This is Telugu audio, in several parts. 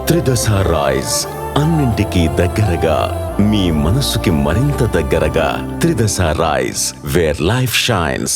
త్రిదశ రైస్, అన్నింటికీ దగ్గరగా, మీ మనసుకి మరింత దగ్గరగా. త్రిదశ రైస్, వేర్ లైఫ్ షైన్స్.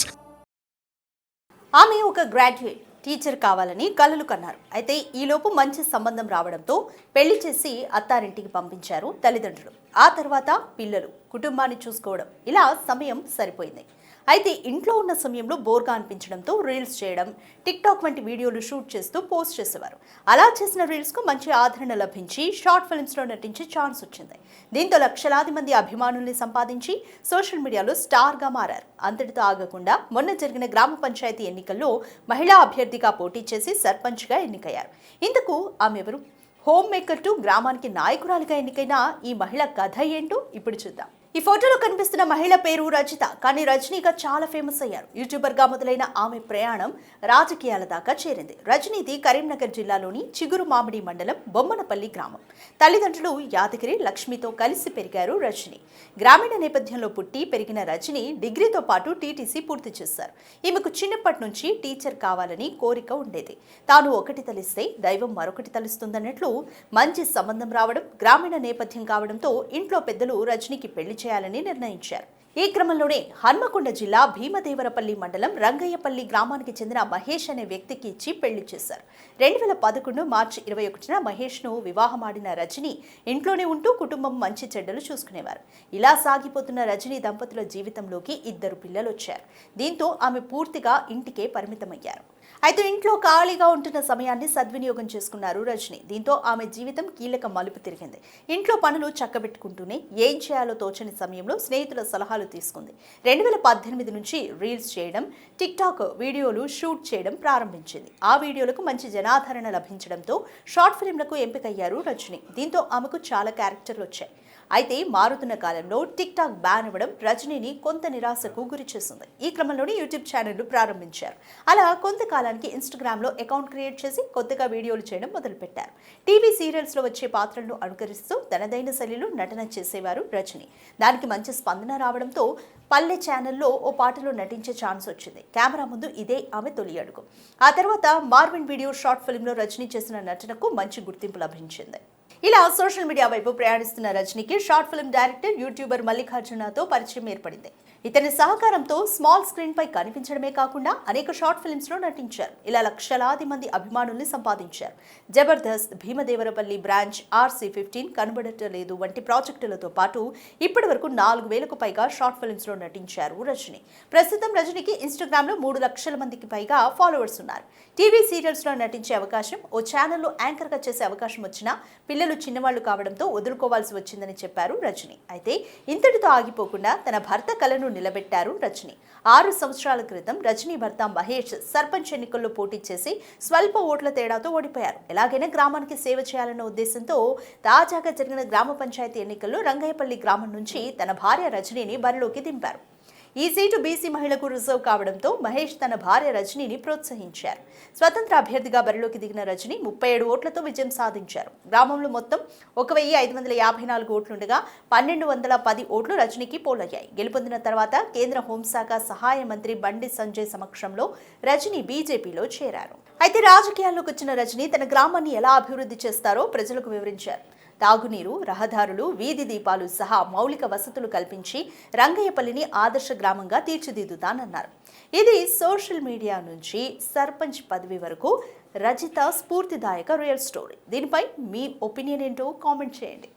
ఆమె ఒక గ్రాడ్యుయేట్ టీచర్ కావాలని కలలు కన్నారు. అయితే ఈలోపు మంచి సంబంధం రావడంతో పెళ్లి చేసి అత్తారింటికి పంపించారు తల్లిదండ్రులు. ఆ తర్వాత పిల్లలు, కుటుంబాన్ని చూసుకోవడం, ఇలా సమయం సరిపోయింది. అయితే ఇంట్లో ఉన్న సమయంలో బోర్గా అనిపించడంతో రీల్స్ చేయడం, టిక్టాక్ వంటి వీడియోలు షూట్ చేస్తూ పోస్ట్ చేసేవారు. అలా చేసిన రీల్స్కు మంచి ఆదరణ లభించి షార్ట్ ఫిల్మ్స్లో నటించే ఛాన్స్ వచ్చింది. దీంతో లక్షలాది మంది అభిమానుల్ని సంపాదించి సోషల్ మీడియాలో స్టార్గా మారారు. అంతటితో ఆగకుండా మొన్న జరిగిన గ్రామ పంచాయతీ ఎన్నికల్లో మహిళా అభ్యర్థిగా పోటీ చేసి సర్పంచ్గా ఎన్నికయ్యారు. ఇందుకు ఆమె ఎవరు? హోమ్ మేకర్ టు గ్రామానికి నాయకురాలిగా ఎన్నికైన ఈ మహిళ కథ ఏంటో ఇప్పుడు చూద్దాం. ఈ ఫోటోలో కనిపిస్తున్న మహిళ పేరు రజిత. కానీ రజనీగా చాలా ఫేమస్ అయ్యారు. యూట్యూబర్గా మొదలైన ఆమె ప్రయాణం రాజకీయాల దాకా చేరింది. రజనీది కరీంనగర్ జిల్లాలోని చిగురు మామిడి మండలం బొమ్మనపల్లి గ్రామం. తల్లిదండ్రులు యాదగిరి లక్ష్మితో కలిసి పెరిగారు రజనీ. గ్రామీణ నేపథ్యంలో పుట్టి పెరిగిన రజనీ డిగ్రీతో పాటు టీటీసీ పూర్తి చేశారు. ఈమెకు చిన్నప్పటి నుంచి టీచర్ కావాలని కోరిక ఉండేది. తాను ఒకటి తలిస్తే దైవం మరొకటి తలుస్తుందన్నట్లు మంచి సంబంధం రావడం, గ్రామీణ నేపథ్యం కావడంతో ఇంట్లో పెద్దలు రజనీకి పెళ్లి చేయాలని నిర్ణయించారు. ఈ క్రమంలోనే హన్మకొండ జిల్లా భీమదేవరపల్లి మండలం రంగయ్యపల్లి గ్రామానికి చెందిన మహేష్ అనే వ్యక్తికి ఇచ్చి పెళ్లి చేశారు. 2011 మార్చి 21న మహేష్ను వివాహమాడిన రజనీ ఇంట్లోనే ఉంటూ కుటుంబం మంచి చెడ్డలు చూసుకునేవారు. ఇలా సాగిపోతున్న రజనీ దంపతుల జీవితంలోకి 2 పిల్లలు వచ్చారు. దీంతో ఆమె పూర్తిగా ఇంటికే పరిమితమయ్యారు. అయితే ఇంట్లో ఖాళీగా ఉంటున్న సమయాన్ని సద్వినియోగం చేసుకున్నారు రజనీ. దీంతో ఆమె జీవితం కీలక మలుపు తిరిగింది. ఇంట్లో పనులు చక్కబెట్టుకుంటూనే ఏం చేయాలో తోచని సమయంలో స్నేహితుల సలహాలు తీసుకుంది. 2018 నుంచి రీల్స్ చేయడం, టిక్టాక్ వీడియోలు షూట్ చేయడం ప్రారంభించింది. ఆ వీడియోలకు మంచి జనాదరణ లభించడంతో షార్ట్ ఫిల్మ్లకు ఎంపికయ్యారు రజనీ. దీంతో ఆమెకు చాలా క్యారెక్టర్లు వచ్చాయి. అయితే మారుతున్న కాలంలో టిక్ టాక్ బ్యాన్ ఇవ్వడం రజనీని కొంత నిరాశకు గురి చేసింది. ఈ క్రమంలోనే యూట్యూబ్ ఛానళ్లు ప్రారంభించారు. అలా కొంతకాలానికి ఇన్స్టాగ్రామ్లో అకౌంట్ క్రియేట్ చేసి కొత్తగా వీడియోలు చేయడం మొదలుపెట్టారు. టీవీ సీరియల్స్లో వచ్చే పాత్రలను అనుకరిస్తూ తనదైన శైలిలో నటన చేసేవారు రజనీ. దానికి మంచి స్పందన రావడంతో పల్లె ఛానల్లో ఓ పాటలో నటించే ఛాన్స్ వచ్చింది. కెమెరా ముందు ఇదే ఆమె తొలి అడుగు. ఆ తర్వాత మార్విన్ వీడియో షార్ట్ ఫిల్మ్లో రజనీ చేసిన నటనకు మంచి గుర్తింపు లభించింది. ఇలా సోషల్ మీడియా వైపు ప్రయాణిస్తున్న రజనీకి షార్ట్ ఫిల్మ్ డైరెక్టర్, యూట్యూబర్ మల్లికార్జునతో పరిచయం ఏర్పడింది. ఇతని సహకారంతో స్మాల్ స్క్రీన్ పై కనిపించడమే కాకుండా అనేక షార్ట్ ఫిల్మ్స్ లో నటించారు. ఇలా లక్షలాది మంది అభిమానుల్ని సంపాదించారు. జబర్దస్త్, భీమదేవరపల్లి బ్రాంచ్, RC15, కనబడటలేదు వంటి ప్రాజెక్టులతో పాటు ఇప్పటి వరకు 4,000కు పైగా షార్ట్ ఫిల్మ్స్ లో నటించారు రజనీ. ప్రస్తుతం రజనీకి ఇన్స్టాగ్రామ్ లో 3 లక్షల మందికి పైగా ఫాలోవర్స్ ఉన్నారు. టీవీ సీరియల్స్ లో నటించే అవకాశం, ఓ ఛానల్లో యాంకర్ గా చేసే అవకాశం వచ్చినా పిల్లలు చిన్నవాళ్లు కావడంతో వదులుకోవాల్సి వచ్చిందని చెప్పారు రజనీ. అయితే ఇంతటితో ఆగిపోకుండా తన భర్త కలను నిలబెట్టారు రజనీ. 6 సంవత్సరాల క్రితం రజనీ భర్త మహేష్ సర్పంచ్ ఎన్నికల్లో పోటీ చేసి స్వల్ప ఓట్ల తేడాతో ఓడిపోయారు. ఎలాగైనా గ్రామానికి సేవ చేయాలన్న ఉద్దేశంతో తాజాగా జరిగిన గ్రామ పంచాయతీ ఎన్నికల్లో రంగయ్యపల్లి గ్రామం నుంచి తన భార్య రజనీని బరిలోకి దింపారు. ఈ సీటు బీసీ మహిళకు రిజర్వ్ కావడంతో మహేష్ తన భార్య రజనీని ప్రోత్సహించారు. స్వతంత్ర అభ్యర్థిగా బరిలోకి దిగిన రజనీ 37 ఓట్లతో విజయం సాధించారు. గ్రామంలో మొత్తం 1,554 ఓట్లుండగా 1,210 ఓట్లు రజనీకి పోలయ్యాయి. గెలుపొందిన తర్వాత కేంద్ర హోంశాఖ సహాయ మంత్రి బండి సంజయ్ సమక్షంలో రజనీ బీజేపీలో చేరారు. అయితే రాజకీయాల్లోకి వచ్చిన రజనీ తన గ్రామాన్ని ఎలా అభివృద్ధి చేస్తారో ప్రజలకు వివరించారు. తాగునీరు, రహదారులు, వీధి దీపాలు సహా మౌలిక వసతులు కల్పించి రంగయ్యపల్లిని ఆదర్శ గ్రామంగా తీర్చిదిద్దుతానన్నారు. ఇది సోషల్ మీడియా నుంచి సర్పంచ్ పదవి వరకు రజిత స్ఫూర్తిదాయక రియల్ స్టోరీ. దీనిపై మీ ఒపీనియన్ ఏంటో కామెంట్ చేయండి.